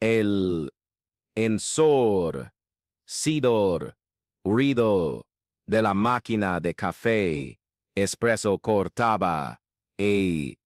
El ensordecedor ruido de la máquina de café expreso cortaba el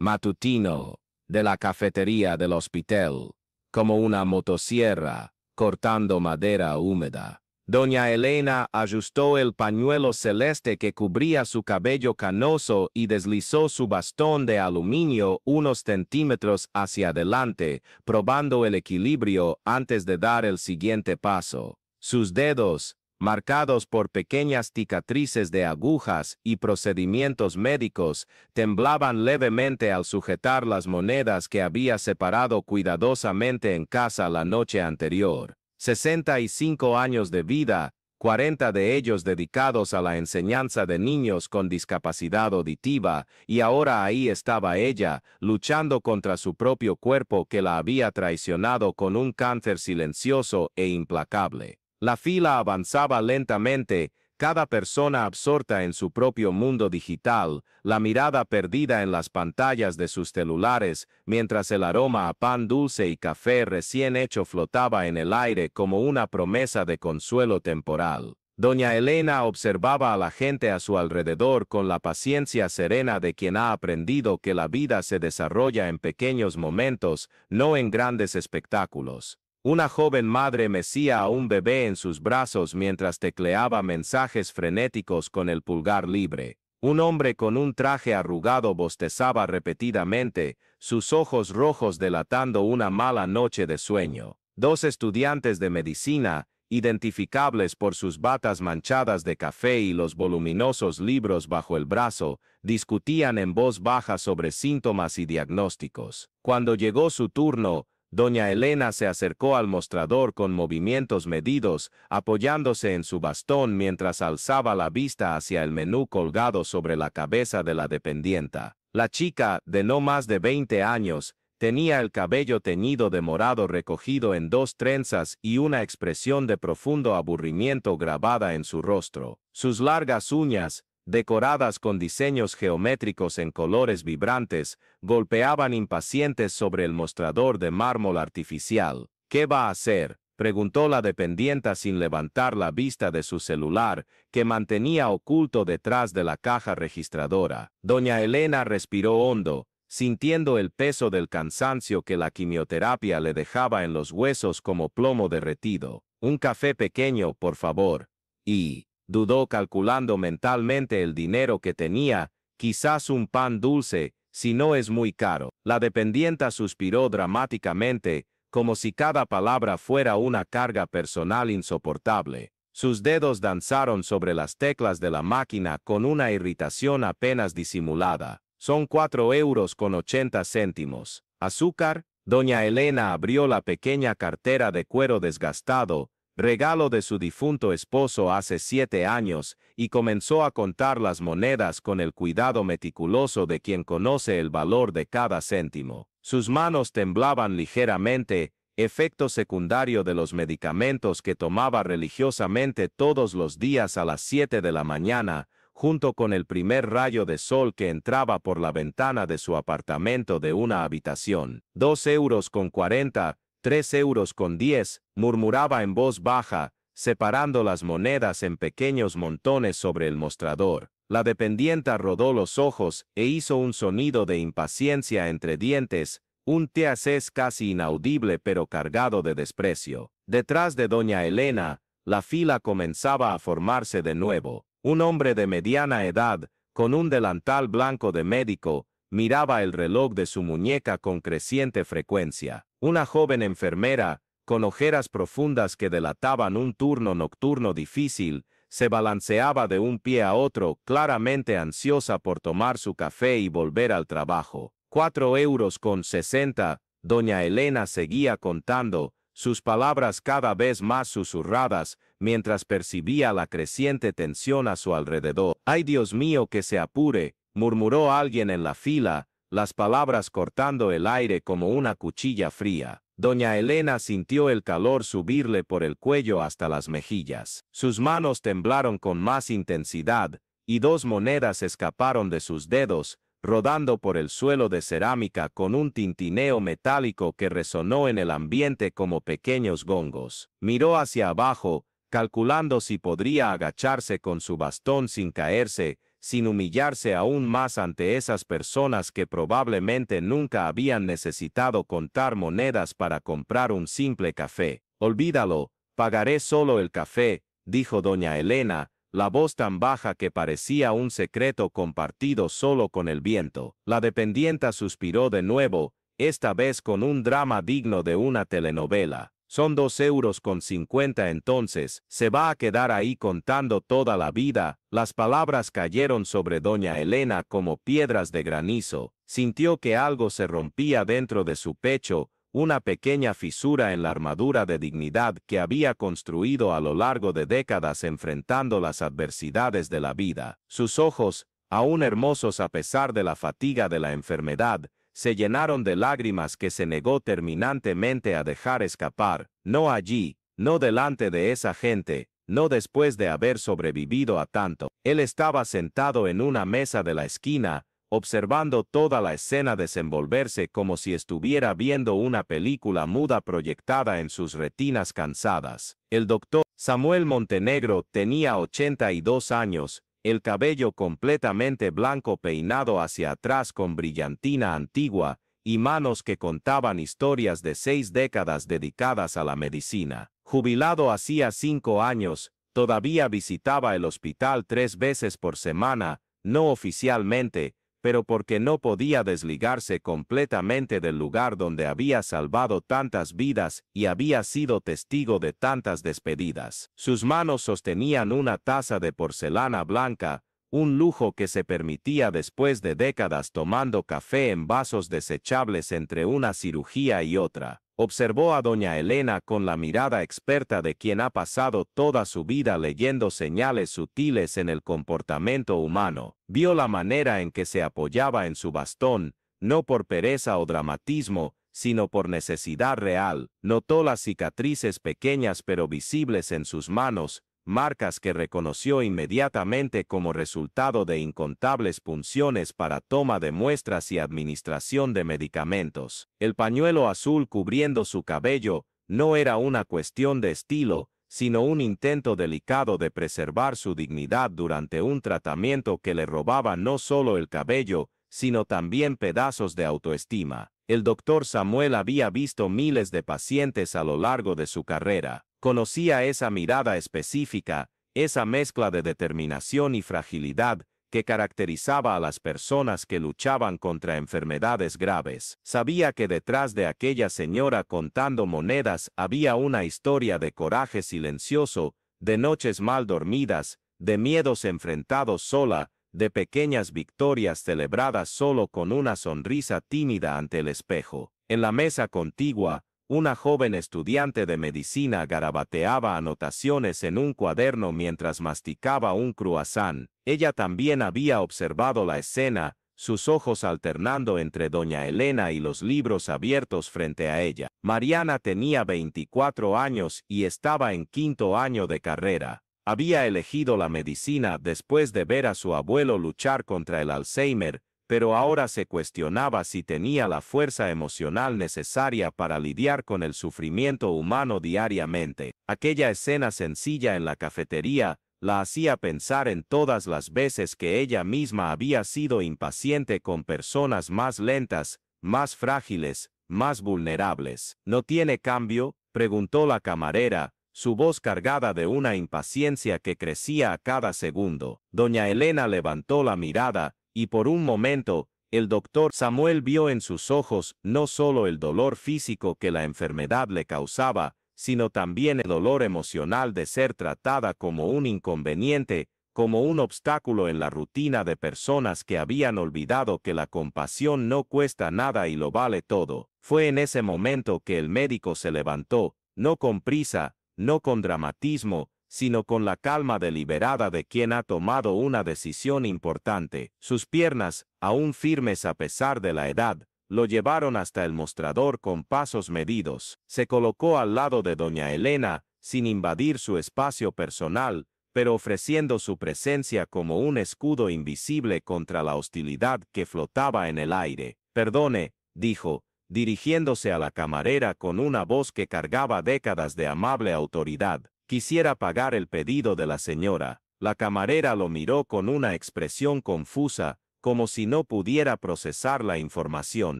matutino de la cafetería del hospital, como una motosierra cortando madera húmeda. Doña Elena ajustó el pañuelo celeste que cubría su cabello canoso y deslizó su bastón de aluminio unos centímetros hacia adelante, probando el equilibrio antes de dar el siguiente paso. Sus dedos, marcados por pequeñas cicatrices de agujas y procedimientos médicos, temblaban levemente al sujetar las monedas que había separado cuidadosamente en casa la noche anterior. 65 años de vida, 40 de ellos dedicados a la enseñanza de niños con discapacidad auditiva, y ahora ahí estaba ella, luchando contra su propio cuerpo que la había traicionado con un cáncer silencioso e implacable. La fila avanzaba lentamente, cada persona absorta en su propio mundo digital, la mirada perdida en las pantallas de sus celulares, mientras el aroma a pan dulce y café recién hecho flotaba en el aire como una promesa de consuelo temporal. Doña Elena observaba a la gente a su alrededor con la paciencia serena de quien ha aprendido que la vida se desarrolla en pequeños momentos, no en grandes espectáculos. Una joven madre mecía a un bebé en sus brazos mientras tecleaba mensajes frenéticos con el pulgar libre. Un hombre con un traje arrugado bostezaba repetidamente, sus ojos rojos delatando una mala noche de sueño. Dos estudiantes de medicina, identificables por sus batas manchadas de café y los voluminosos libros bajo el brazo, discutían en voz baja sobre síntomas y diagnósticos. Cuando llegó su turno, Doña Elena se acercó al mostrador con movimientos medidos, apoyándose en su bastón mientras alzaba la vista hacia el menú colgado sobre la cabeza de la dependienta. La chica, de no más de 20 años, tenía el cabello teñido de morado recogido en dos trenzas y una expresión de profundo aburrimiento grabada en su rostro. Sus largas uñas, decoradas con diseños geométricos en colores vibrantes, golpeaban impacientes sobre el mostrador de mármol artificial. ¿Qué va a hacer?, preguntó la dependienta sin levantar la vista de su celular, que mantenía oculto detrás de la caja registradora. Doña Elena respiró hondo, sintiendo el peso del cansancio que la quimioterapia le dejaba en los huesos como plomo derretido. Un café pequeño, por favor. Y dudó calculando mentalmente el dinero que tenía, quizás un pan dulce, si no es muy caro. La dependienta suspiró dramáticamente, como si cada palabra fuera una carga personal insoportable. Sus dedos danzaron sobre las teclas de la máquina con una irritación apenas disimulada. Son 4,80 €. ¿Azúcar? Doña Elena abrió la pequeña cartera de cuero desgastado, regalo de su difunto esposo hace 7 años, y comenzó a contar las monedas con el cuidado meticuloso de quien conoce el valor de cada céntimo. Sus manos temblaban ligeramente, efecto secundario de los medicamentos que tomaba religiosamente todos los días a las 7 de la mañana, junto con el primer rayo de sol que entraba por la ventana de su apartamento de una habitación. 2,40 €, 3,10 €, murmuraba en voz baja, separando las monedas en pequeños montones sobre el mostrador. La dependienta rodó los ojos e hizo un sonido de impaciencia entre dientes, un teacés casi inaudible pero cargado de desprecio. Detrás de doña Elena, la fila comenzaba a formarse de nuevo. Un hombre de mediana edad, con un delantal blanco de médico, miraba el reloj de su muñeca con creciente frecuencia. Una joven enfermera, con ojeras profundas que delataban un turno nocturno difícil, se balanceaba de un pie a otro, claramente ansiosa por tomar su café y volver al trabajo. 4,60 €, doña Elena seguía contando, sus palabras cada vez más susurradas, mientras percibía la creciente tensión a su alrededor. «Ay, Dios mío, que se apure», murmuró alguien en la fila, las palabras cortando el aire como una cuchilla fría. Doña Elena sintió el calor subirle por el cuello hasta las mejillas. Sus manos temblaron con más intensidad, y 2 monedas escaparon de sus dedos, rodando por el suelo de cerámica con un tintineo metálico que resonó en el ambiente como pequeños gongos. Miró hacia abajo, calculando si podría agacharse con su bastón sin caerse, sin humillarse aún más ante esas personas que probablemente nunca habían necesitado contar monedas para comprar un simple café. Olvídalo, pagaré solo el café, dijo doña Elena, la voz tan baja que parecía un secreto compartido solo con el viento. La dependienta suspiró de nuevo, esta vez con un drama digno de una telenovela. Son 2,50 € entonces, ¿se va a quedar ahí contando toda la vida? Las palabras cayeron sobre doña Elena como piedras de granizo. Sintió que algo se rompía dentro de su pecho, una pequeña fisura en la armadura de dignidad que había construido a lo largo de décadas enfrentando las adversidades de la vida. Sus ojos, aún hermosos a pesar de la fatiga de la enfermedad, se llenaron de lágrimas que se negó terminantemente a dejar escapar, no allí, no delante de esa gente, no después de haber sobrevivido a tanto. Él estaba sentado en una mesa de la esquina, observando toda la escena desenvolverse como si estuviera viendo una película muda proyectada en sus retinas cansadas. El doctor Samuel Montenegro tenía 82 años, el cabello completamente blanco peinado hacia atrás con brillantina antigua, y manos que contaban historias de 6 décadas dedicadas a la medicina. Jubilado hacía 5 años, todavía visitaba el hospital 3 veces por semana, no oficialmente, pero porque no podía desligarse completamente del lugar donde había salvado tantas vidas y había sido testigo de tantas despedidas. Sus manos sostenían una taza de porcelana blanca, un lujo que se permitía después de décadas tomando café en vasos desechables entre una cirugía y otra. Observó a doña Elena con la mirada experta de quien ha pasado toda su vida leyendo señales sutiles en el comportamiento humano. Vio la manera en que se apoyaba en su bastón, no por pereza o dramatismo, sino por necesidad real. Notó las cicatrices pequeñas pero visibles en sus manos, marcas que reconoció inmediatamente como resultado de incontables punciones para toma de muestras y administración de medicamentos. El pañuelo azul cubriendo su cabello no era una cuestión de estilo, sino un intento delicado de preservar su dignidad durante un tratamiento que le robaba no solo el cabello, sino también pedazos de autoestima. El doctor Samuel había visto miles de pacientes a lo largo de su carrera. Conocía esa mirada específica, esa mezcla de determinación y fragilidad que caracterizaba a las personas que luchaban contra enfermedades graves. Sabía que detrás de aquella señora contando monedas había una historia de coraje silencioso, de noches mal dormidas, de miedos enfrentados sola, de pequeñas victorias celebradas solo con una sonrisa tímida ante el espejo. En la mesa contigua, una joven estudiante de medicina garabateaba anotaciones en un cuaderno mientras masticaba un croissant. Ella también había observado la escena, sus ojos alternando entre doña Elena y los libros abiertos frente a ella. Mariana tenía 24 años y estaba en 5º año de carrera. Había elegido la medicina después de ver a su abuelo luchar contra el Alzheimer, pero ahora se cuestionaba si tenía la fuerza emocional necesaria para lidiar con el sufrimiento humano diariamente. Aquella escena sencilla en la cafetería la hacía pensar en todas las veces que ella misma había sido impaciente con personas más lentas, más frágiles, más vulnerables. ¿No tiene cambio?, preguntó la camarera, su voz cargada de una impaciencia que crecía a cada segundo. Doña Elena levantó la mirada, y por un momento, el doctor Samuel vio en sus ojos no solo el dolor físico que la enfermedad le causaba, sino también el dolor emocional de ser tratada como un inconveniente, como un obstáculo en la rutina de personas que habían olvidado que la compasión no cuesta nada y lo vale todo. Fue en ese momento que el médico se levantó, no con prisa, no con dramatismo, sino con la calma deliberada de quien ha tomado una decisión importante. Sus piernas, aún firmes a pesar de la edad, lo llevaron hasta el mostrador con pasos medidos. Se colocó al lado de doña Elena, sin invadir su espacio personal, pero ofreciendo su presencia como un escudo invisible contra la hostilidad que flotaba en el aire. «Perdone», dijo, dirigiéndose a la camarera con una voz que cargaba décadas de amable autoridad. «Quisiera pagar el pedido de la señora». La camarera lo miró con una expresión confusa, como si no pudiera procesar la información.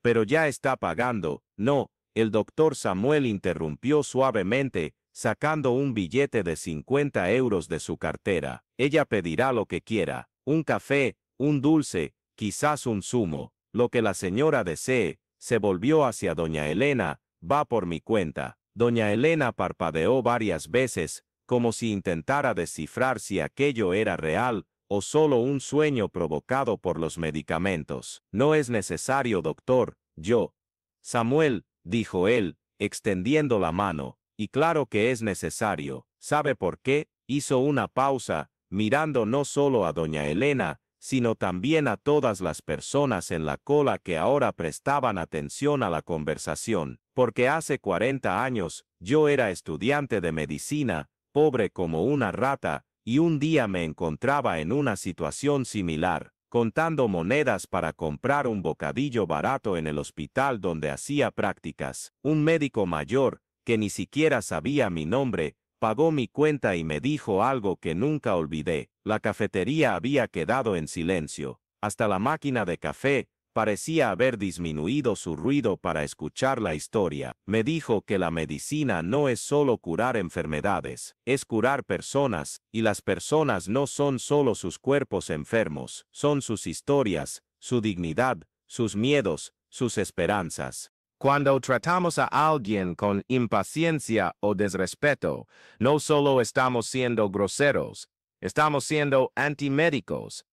«Pero ya está pagando». «No», el doctor Samuel interrumpió suavemente, sacando un billete de 50 euros de su cartera. «Ella pedirá lo que quiera. Un café, un dulce, quizás un zumo. Lo que la señora desee». Se volvió hacia doña Elena. «Va por mi cuenta». Doña Elena parpadeó varias veces, como si intentara descifrar si aquello era real o solo un sueño provocado por los medicamentos. «No es necesario, doctor, yo». «Samuel», dijo él, extendiendo la mano, «y claro que es necesario. ¿Sabe por qué?». Hizo una pausa, mirando no solo a doña Elena, sino también a todas las personas en la cola que ahora prestaban atención a la conversación. «Porque hace 40 años, yo era estudiante de medicina, pobre como una rata, y un día me encontraba en una situación similar, contando monedas para comprar un bocadillo barato en el hospital donde hacía prácticas. Un médico mayor, que ni siquiera sabía mi nombre, pagó mi cuenta y me dijo algo que nunca olvidé. La cafetería había quedado en silencio. Hasta la máquina de café parecía haber disminuido su ruido para escuchar la historia. Me dijo que la medicina no es solo curar enfermedades, es curar personas, y las personas no son solo sus cuerpos enfermos, son sus historias, su dignidad, sus miedos, sus esperanzas. Cuando tratamos a alguien con impaciencia o desrespeto, no solo estamos siendo groseros, estamos siendo antimédicos,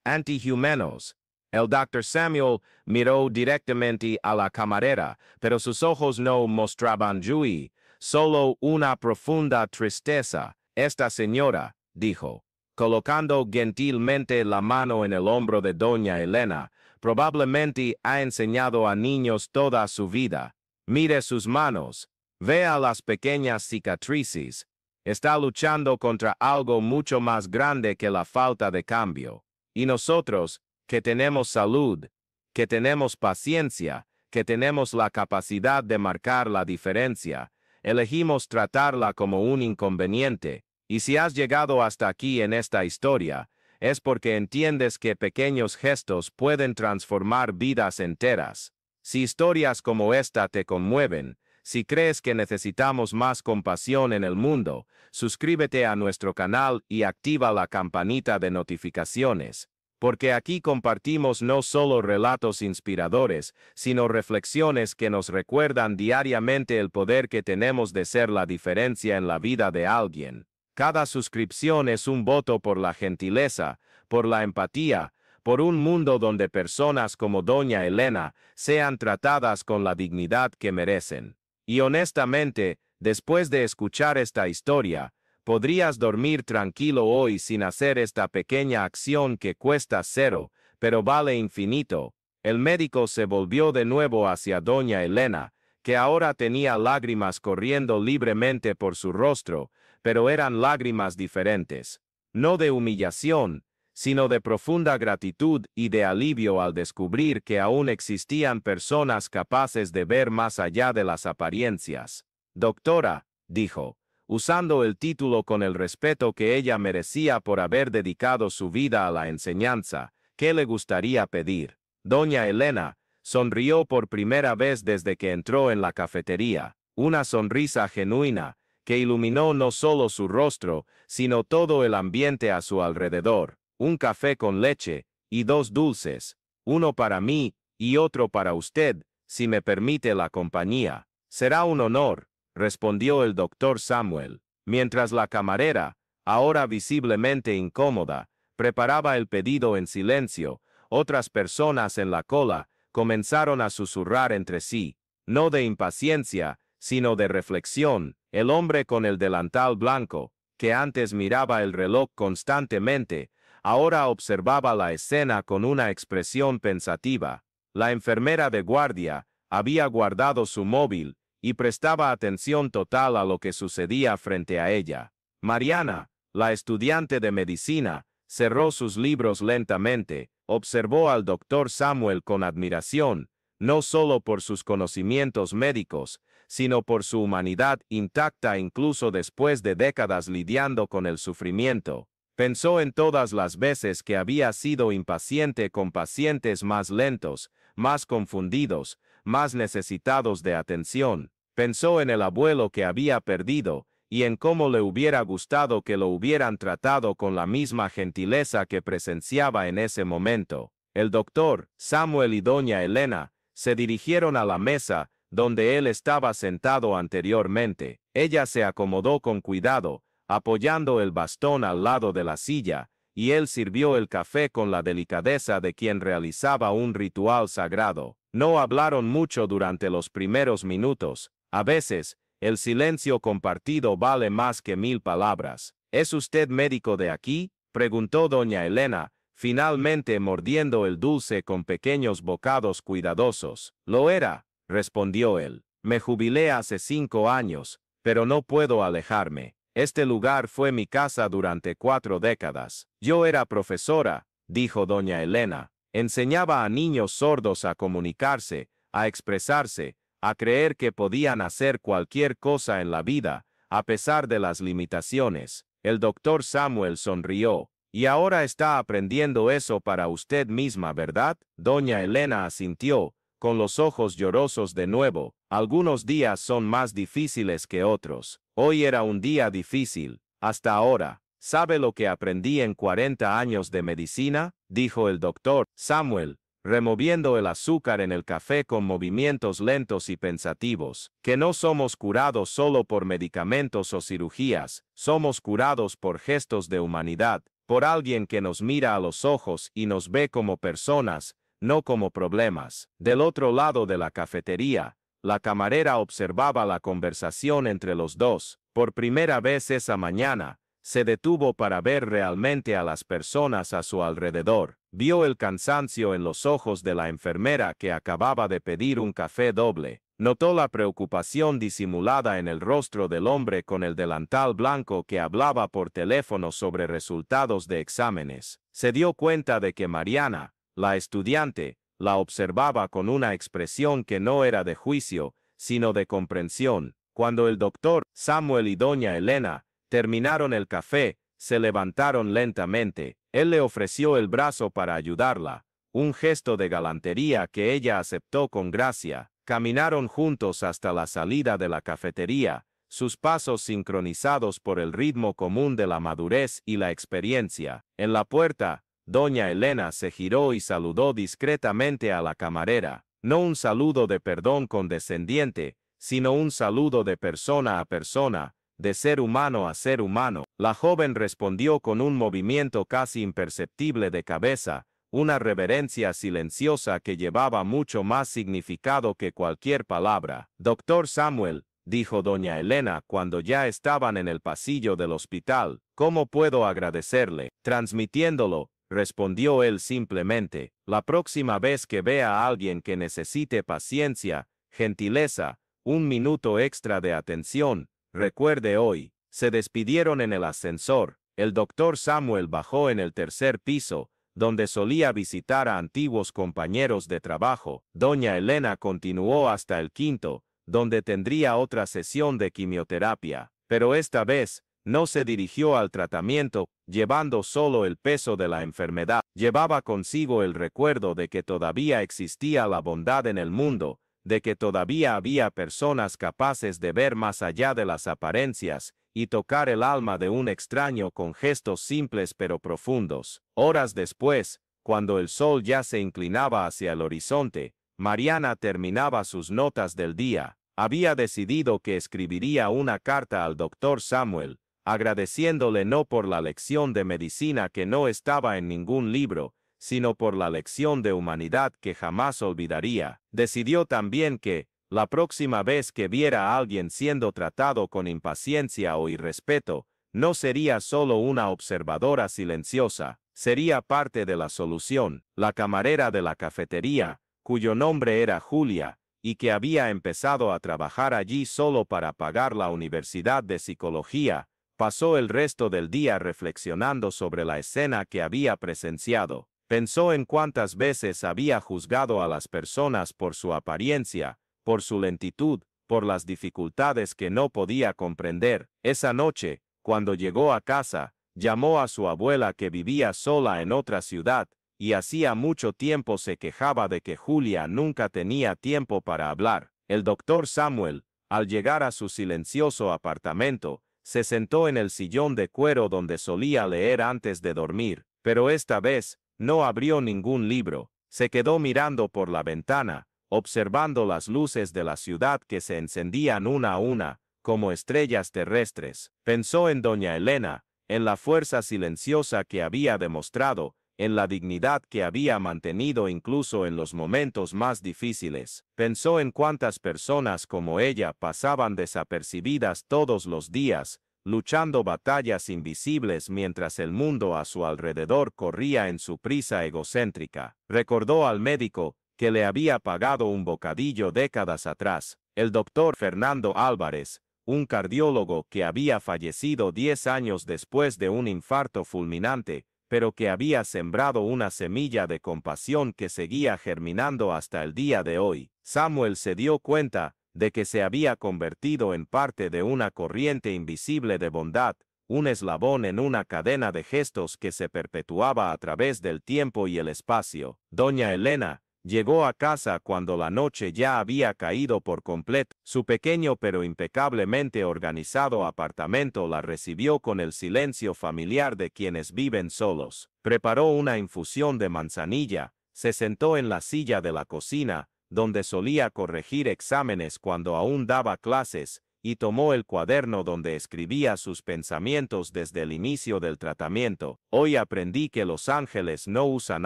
antihumanos. El Dr. Samuel miró directamente a la camarera, pero sus ojos no mostraban juicio, solo una profunda tristeza. «Esta señora», dijo, colocando gentilmente la mano en el hombro de doña Elena, «probablemente ha enseñado a niños toda su vida. Mire sus manos, vea las pequeñas cicatrices. Está luchando contra algo mucho más grande que la falta de cambio. Y nosotros, que tenemos salud, que tenemos paciencia, que tenemos la capacidad de marcar la diferencia, elegimos tratarla como un inconveniente. Y si has llegado hasta aquí en esta historia, es porque entiendes que pequeños gestos pueden transformar vidas enteras. Si historias como esta te conmueven, si crees que necesitamos más compasión en el mundo, suscríbete a nuestro canal y activa la campanita de notificaciones, porque aquí compartimos no solo relatos inspiradores, sino reflexiones que nos recuerdan diariamente el poder que tenemos de ser la diferencia en la vida de alguien. Cada suscripción es un voto por la gentileza, por la empatía, por un mundo donde personas como doña Elena sean tratadas con la dignidad que merecen. Y honestamente, después de escuchar esta historia, podrías dormir tranquilo hoy sin hacer esta pequeña acción que cuesta cero, pero vale infinito. El médico se volvió de nuevo hacia doña Elena, que ahora tenía lágrimas corriendo libremente por su rostro, pero eran lágrimas diferentes. No de humillación, sino de profunda gratitud y de alivio al descubrir que aún existían personas capaces de ver más allá de las apariencias. «Doctora», dijo, usando el título con el respeto que ella merecía por haber dedicado su vida a la enseñanza, «¿qué le gustaría pedir?». Doña Elena sonrió por primera vez desde que entró en la cafetería, una sonrisa genuina, que iluminó no solo su rostro, sino todo el ambiente a su alrededor. «Un café con leche, y 2 dulces, uno para mí, y otro para usted, si me permite la compañía». «Será un honor», respondió el doctor Samuel, mientras la camarera, ahora visiblemente incómoda, preparaba el pedido en silencio. Otras personas en la cola comenzaron a susurrar entre sí, no de impaciencia, sino de reflexión. El hombre con el delantal blanco, que antes miraba el reloj constantemente, ahora observaba la escena con una expresión pensativa. La enfermera de guardia había guardado su móvil y prestaba atención total a lo que sucedía frente a ella. «Mariana», La estudiante de medicina cerró sus libros lentamente, observó al doctor Samuel con admiración, no solo por sus conocimientos médicos, sino por su humanidad intacta incluso después de décadas lidiando con el sufrimiento. Pensó en todas las veces que había sido impaciente con pacientes más lentos, más confundidos, más necesitados de atención. Pensó en el abuelo que había perdido, y en cómo le hubiera gustado que lo hubieran tratado con la misma gentileza que presenciaba en ese momento. El doctor, Samuel y doña Elena se dirigieron a la mesa, donde él estaba sentado anteriormente. Ella se acomodó con cuidado, apoyando el bastón al lado de la silla, y él sirvió el café con la delicadeza de quien realizaba un ritual sagrado. No hablaron mucho durante los primeros minutos. A veces, el silencio compartido vale más que 1000 palabras. ¿Es usted médico de aquí?, preguntó doña Elena, finalmente mordiendo el dulce con pequeños bocados cuidadosos. Lo era, respondió él. Me jubilé hace 5 años, pero no puedo alejarme. Este lugar fue mi casa durante 4 décadas. Yo era profesora, dijo doña Elena. Enseñaba a niños sordos a comunicarse, a expresarse, a creer que podían hacer cualquier cosa en la vida, a pesar de las limitaciones. El doctor Samuel sonrió. Y ahora está aprendiendo eso para usted misma, ¿verdad? Doña Elena asintió, con los ojos llorosos de nuevo. Algunos días son más difíciles que otros. Hoy era un día difícil. Hasta ahora. ¿Sabe lo que aprendí en 40 años de medicina?, dijo el doctor Samuel, removiendo el azúcar en el café con movimientos lentos y pensativos. Que no somos curados solo por medicamentos o cirugías, somos curados por gestos de humanidad, por alguien que nos mira a los ojos y nos ve como personas, no como problemas. Del otro lado de la cafetería, la camarera observaba la conversación entre los dos. Por primera vez esa mañana, se detuvo para ver realmente a las personas a su alrededor. Vio el cansancio en los ojos de la enfermera que acababa de pedir un café doble. Notó la preocupación disimulada en el rostro del hombre con el delantal blanco que hablaba por teléfono sobre resultados de exámenes. Se dio cuenta de que Mariana, la estudiante, la observaba con una expresión que no era de juicio, sino de comprensión. Cuando el doctor Samuel y doña Elena terminaron el café, se levantaron lentamente. Él le ofreció el brazo para ayudarla, un gesto de galantería que ella aceptó con gracia. Caminaron juntos hasta la salida de la cafetería, sus pasos sincronizados por el ritmo común de la madurez y la experiencia. En la puerta, doña Elena se giró y saludó discretamente a la camarera. No un saludo de perdón condescendiente, sino un saludo de persona a persona, de ser humano a ser humano. La joven respondió con un movimiento casi imperceptible de cabeza, una reverencia silenciosa que llevaba mucho más significado que cualquier palabra. Doctor Samuel, dijo doña Elena cuando ya estaban en el pasillo del hospital, ¿cómo puedo agradecerle? Transmitiéndolo, respondió él simplemente. La próxima vez que vea a alguien que necesite paciencia, gentileza, un minuto extra de atención, recuerde hoy. Se despidieron en el ascensor. El doctor Samuel bajó en el 3er piso, donde solía visitar a antiguos compañeros de trabajo. Doña Elena continuó hasta el 5º, donde tendría otra sesión de quimioterapia. Pero esta vez, no se dirigió al tratamiento, llevando solo el peso de la enfermedad. Llevaba consigo el recuerdo de que todavía existía la bondad en el mundo, de que todavía había personas capaces de ver más allá de las apariencias y tocar el alma de un extraño con gestos simples pero profundos. Horas después, cuando el sol ya se inclinaba hacia el horizonte, Mariana terminaba sus notas del día. Había decidido que escribiría una carta al doctor Samuel, agradeciéndole no por la lección de medicina que no estaba en ningún libro, sino por la lección de humanidad que jamás olvidaría. Decidió también que, la próxima vez que viera a alguien siendo tratado con impaciencia o irrespeto, no sería solo una observadora silenciosa, sería parte de la solución. La camarera de la cafetería, cuyo nombre era Julia, y que había empezado a trabajar allí solo para pagar la Universidad de Psicología, Pasó el resto del día reflexionando sobre la escena que había presenciado. Pensó en cuántas veces había juzgado a las personas por su apariencia, por su lentitud, por las dificultades que no podía comprender. Esa noche, cuando llegó a casa, llamó a su abuela que vivía sola en otra ciudad, y hacía mucho tiempo se quejaba de que Julia nunca tenía tiempo para hablar. El doctor Samuel, al llegar a su silencioso apartamento, se sentó en el sillón de cuero donde solía leer antes de dormir, pero esta vez, no abrió ningún libro. Se quedó mirando por la ventana, observando las luces de la ciudad que se encendían una a una, como estrellas terrestres. Pensó en doña Elena, en la fuerza silenciosa que había demostrado, en la dignidad que había mantenido incluso en los momentos más difíciles. Pensó en cuántas personas como ella pasaban desapercibidas todos los días, luchando batallas invisibles mientras el mundo a su alrededor corría en su prisa egocéntrica. Recordó al médico, que le había pagado un bocadillo décadas atrás, el doctor Fernando Álvarez, un cardiólogo que había fallecido 10 años después de un infarto fulminante, pero que había sembrado una semilla de compasión que seguía germinando hasta el día de hoy. Samuel se dio cuenta de que se había convertido en parte de una corriente invisible de bondad, un eslabón en una cadena de gestos que se perpetuaba a través del tiempo y el espacio. Doña Elena llegó a casa cuando la noche ya había caído por completo. Su pequeño pero impecablemente organizado apartamento la recibió con el silencio familiar de quienes viven solos. Preparó una infusión de manzanilla, se sentó en la silla de la cocina, donde solía corregir exámenes cuando aún daba clases, y tomó el cuaderno donde escribía sus pensamientos desde el inicio del tratamiento. Hoy aprendí que los ángeles no usan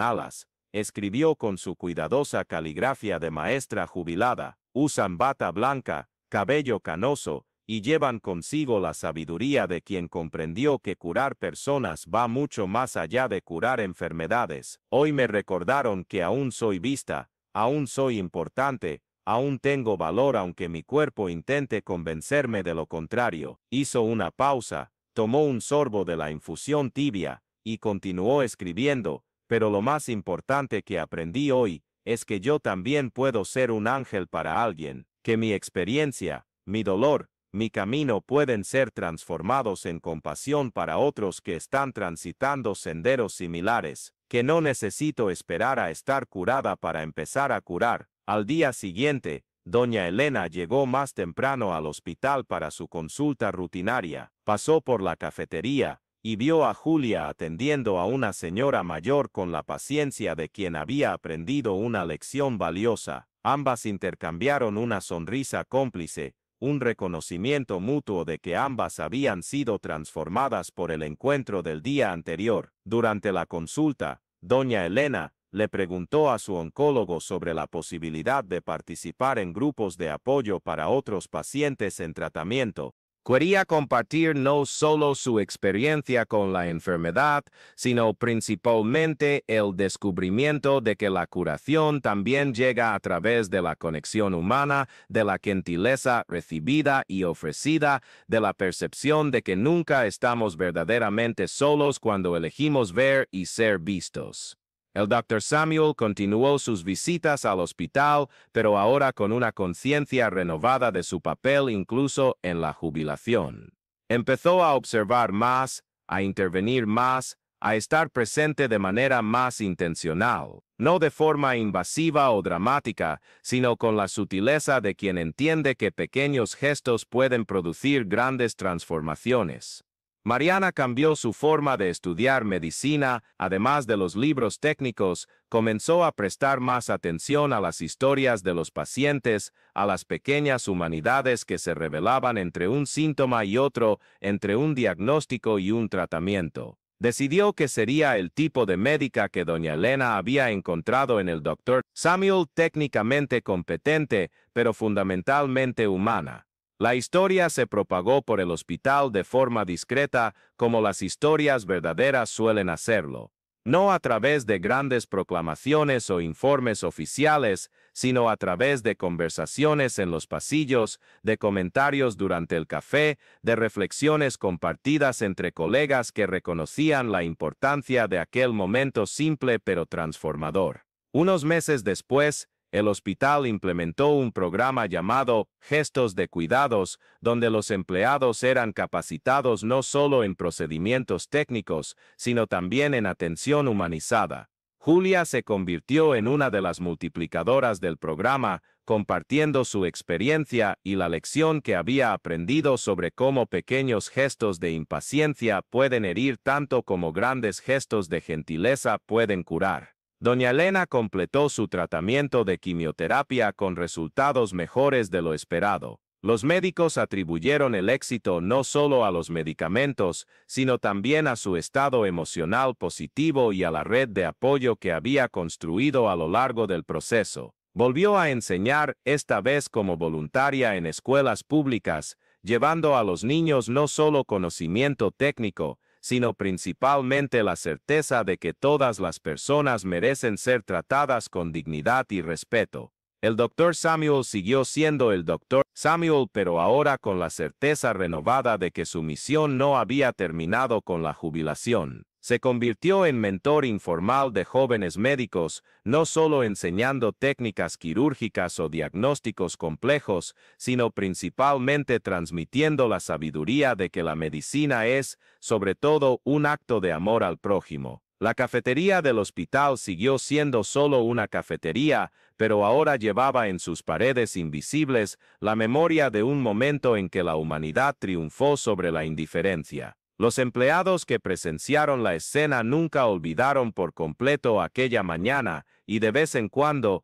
alas, escribió con su cuidadosa caligrafía de maestra jubilada. Usan bata blanca, cabello canoso, y llevan consigo la sabiduría de quien comprendió que curar personas va mucho más allá de curar enfermedades. Hoy me recordaron que aún soy vista, aún soy importante, aún tengo valor aunque mi cuerpo intente convencerme de lo contrario. Hizo una pausa, tomó un sorbo de la infusión tibia, y continuó escribiendo. Pero lo más importante que aprendí hoy es que yo también puedo ser un ángel para alguien, que mi experiencia, mi dolor, mi camino pueden ser transformados en compasión para otros que están transitando senderos similares, que no necesito esperar a estar curada para empezar a curar. Al día siguiente, doña Elena llegó más temprano al hospital para su consulta rutinaria. Pasó por la cafetería y vio a Julia atendiendo a una señora mayor con la paciencia de quien había aprendido una lección valiosa. Ambas intercambiaron una sonrisa cómplice, un reconocimiento mutuo de que ambas habían sido transformadas por el encuentro del día anterior. Durante la consulta, doña Elena le preguntó a su oncólogo sobre la posibilidad de participar en grupos de apoyo para otros pacientes en tratamiento. Quería compartir no solo su experiencia con la enfermedad, sino principalmente el descubrimiento de que la curación también llega a través de la conexión humana, de la gentileza recibida y ofrecida, de la percepción de que nunca estamos verdaderamente solos cuando elegimos ver y ser vistos. El Dr. Samuel continuó sus visitas al hospital, pero ahora con una conciencia renovada de su papel incluso en la jubilación. Empezó a observar más, a intervenir más, a estar presente de manera más intencional, no de forma invasiva o dramática, sino con la sutileza de quien entiende que pequeños gestos pueden producir grandes transformaciones. Mariana cambió su forma de estudiar medicina, además de los libros técnicos, comenzó a prestar más atención a las historias de los pacientes, a las pequeñas humanidades que se revelaban entre un síntoma y otro, entre un diagnóstico y un tratamiento. Decidió que sería el tipo de médica que doña Elena había encontrado en el Dr. Samuel, técnicamente competente, pero fundamentalmente humana. La historia se propagó por el hospital de forma discreta, como las historias verdaderas suelen hacerlo. no a través de grandes proclamaciones o informes oficiales, sino a través de conversaciones en los pasillos, de comentarios durante el café, de reflexiones compartidas entre colegas que reconocían la importancia de aquel momento simple pero transformador. Unos meses después, el hospital implementó un programa llamado Gestos de Cuidados, donde los empleados eran capacitados no solo en procedimientos técnicos, sino también en atención humanizada. Julia se convirtió en una de las multiplicadoras del programa, compartiendo su experiencia y la lección que había aprendido sobre cómo pequeños gestos de impaciencia pueden herir tanto como grandes gestos de gentileza pueden curar. Doña Elena completó su tratamiento de quimioterapia con resultados mejores de lo esperado. Los médicos atribuyeron el éxito no solo a los medicamentos, sino también a su estado emocional positivo y a la red de apoyo que había construido a lo largo del proceso. Volvió a enseñar, esta vez como voluntaria en escuelas públicas, llevando a los niños no solo conocimiento técnico, sino principalmente la certeza de que todas las personas merecen ser tratadas con dignidad y respeto. El Dr. Samuel siguió siendo el Dr. Samuel, pero ahora con la certeza renovada de que su misión no había terminado con la jubilación. Se convirtió en mentor informal de jóvenes médicos, no solo enseñando técnicas quirúrgicas o diagnósticos complejos, sino principalmente transmitiendo la sabiduría de que la medicina es, sobre todo, un acto de amor al prójimo. La cafetería del hospital siguió siendo solo una cafetería, pero ahora llevaba en sus paredes invisibles la memoria de un momento en que la humanidad triunfó sobre la indiferencia. Los empleados que presenciaron la escena nunca olvidaron por completo aquella mañana, y de vez en cuando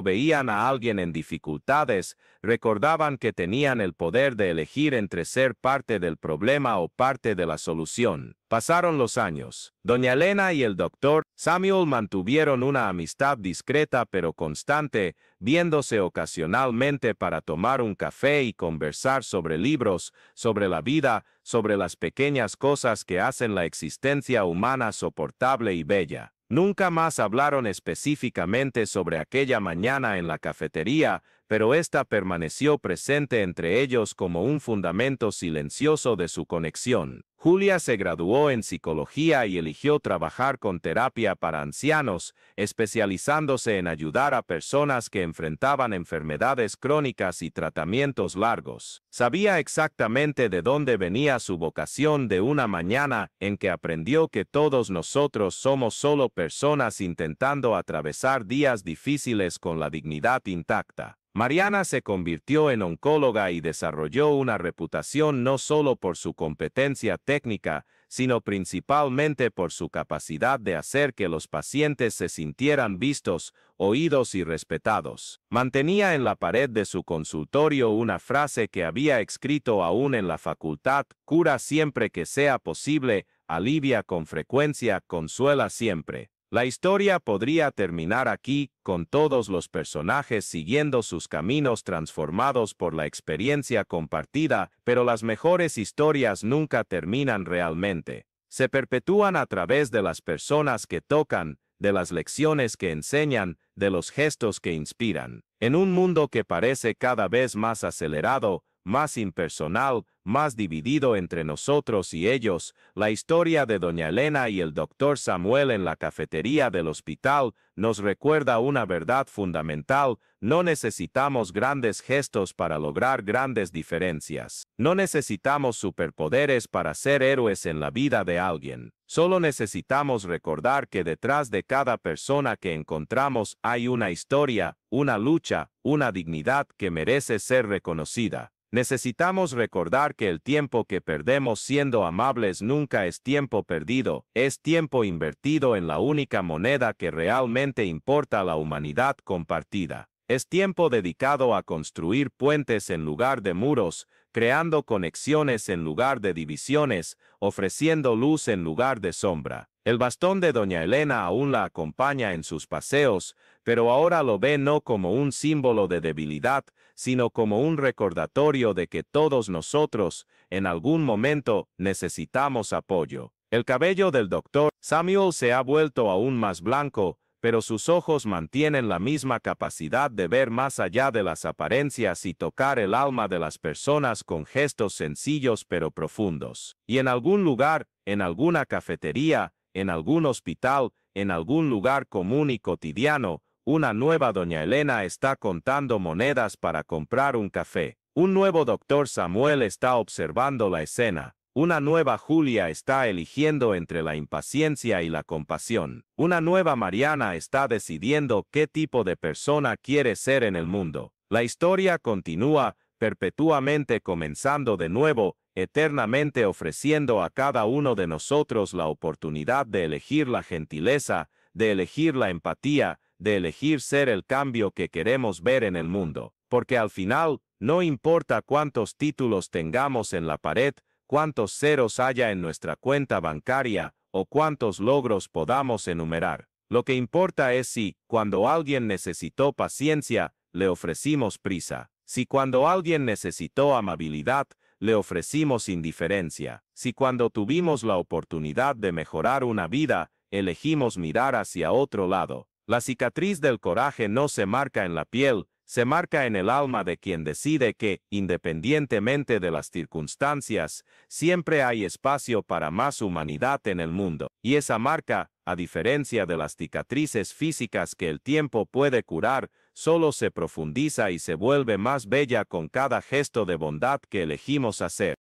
veían a alguien en dificultades, recordaban que tenían el poder de elegir entre ser parte del problema o parte de la solución. Pasaron los años. Doña Elena y el Dr. Samuel mantuvieron una amistad discreta pero constante, viéndose ocasionalmente para tomar un café y conversar sobre libros, sobre la vida, sobre las pequeñas cosas que hacen la existencia humana soportable y bella. Nunca más hablaron específicamente sobre aquella mañana en la cafetería, pero esta permaneció presente entre ellos como un fundamento silencioso de su conexión. Julia se graduó en psicología y eligió trabajar con terapia para ancianos, especializándose en ayudar a personas que enfrentaban enfermedades crónicas y tratamientos largos. Sabía exactamente de dónde venía su vocación de una mañana en que aprendió que todos nosotros somos solo personas intentando atravesar días difíciles con la dignidad intacta. Mariana se convirtió en oncóloga y desarrolló una reputación no solo por su competencia técnica, sino principalmente por su capacidad de hacer que los pacientes se sintieran vistos, oídos y respetados. Mantenía en la pared de su consultorio una frase que había escrito aún en la facultad: cura siempre que sea posible, alivia con frecuencia, consuela siempre. La historia podría terminar aquí, con todos los personajes siguiendo sus caminos transformados por la experiencia compartida, pero las mejores historias nunca terminan realmente. Se perpetúan a través de las personas que tocan, de las lecciones que enseñan, de los gestos que inspiran. En un mundo que parece cada vez más acelerado, más impersonal, más dividido entre nosotros y ellos, la historia de Doña Elena y el Dr. Samuel en la cafetería del hospital nos recuerda una verdad fundamental: no necesitamos grandes gestos para lograr grandes diferencias. No necesitamos superpoderes para ser héroes en la vida de alguien. Solo necesitamos recordar que detrás de cada persona que encontramos hay una historia, una lucha, una dignidad que merece ser reconocida. Necesitamos recordar que el tiempo que perdemos siendo amables nunca es tiempo perdido, es tiempo invertido en la única moneda que realmente importa: la humanidad compartida. Es tiempo dedicado a construir puentes en lugar de muros, creando conexiones en lugar de divisiones, ofreciendo luz en lugar de sombra. El bastón de Doña Elena aún la acompaña en sus paseos, pero ahora lo ve no como un símbolo de debilidad, sino como un recordatorio de que todos nosotros, en algún momento, necesitamos apoyo. El cabello del doctor Samuel se ha vuelto aún más blanco, pero sus ojos mantienen la misma capacidad de ver más allá de las apariencias y tocar el alma de las personas con gestos sencillos pero profundos. Y en algún lugar, en alguna cafetería, en algún hospital, en algún lugar común y cotidiano, una nueva doña Elena está contando monedas para comprar un café. Un nuevo doctor Samuel está observando la escena. Una nueva Julia está eligiendo entre la impaciencia y la compasión. Una nueva Mariana está decidiendo qué tipo de persona quiere ser en el mundo. La historia continúa, perpetuamente comenzando de nuevo, eternamente ofreciendo a cada uno de nosotros la oportunidad de elegir la gentileza, de elegir la empatía, de elegir ser el cambio que queremos ver en el mundo. Porque al final, no importa cuántos títulos tengamos en la pared, cuántos ceros haya en nuestra cuenta bancaria, o cuántos logros podamos enumerar. Lo que importa es si, cuando alguien necesitó paciencia, le ofrecimos prisa. Si cuando alguien necesitó amabilidad, le ofrecimos indiferencia. Si cuando tuvimos la oportunidad de mejorar una vida, elegimos mirar hacia otro lado. La cicatriz del coraje no se marca en la piel, se marca en el alma de quien decide que, independientemente de las circunstancias, siempre hay espacio para más humanidad en el mundo. Y esa marca, a diferencia de las cicatrices físicas que el tiempo puede curar, solo se profundiza y se vuelve más bella con cada gesto de bondad que elegimos hacer.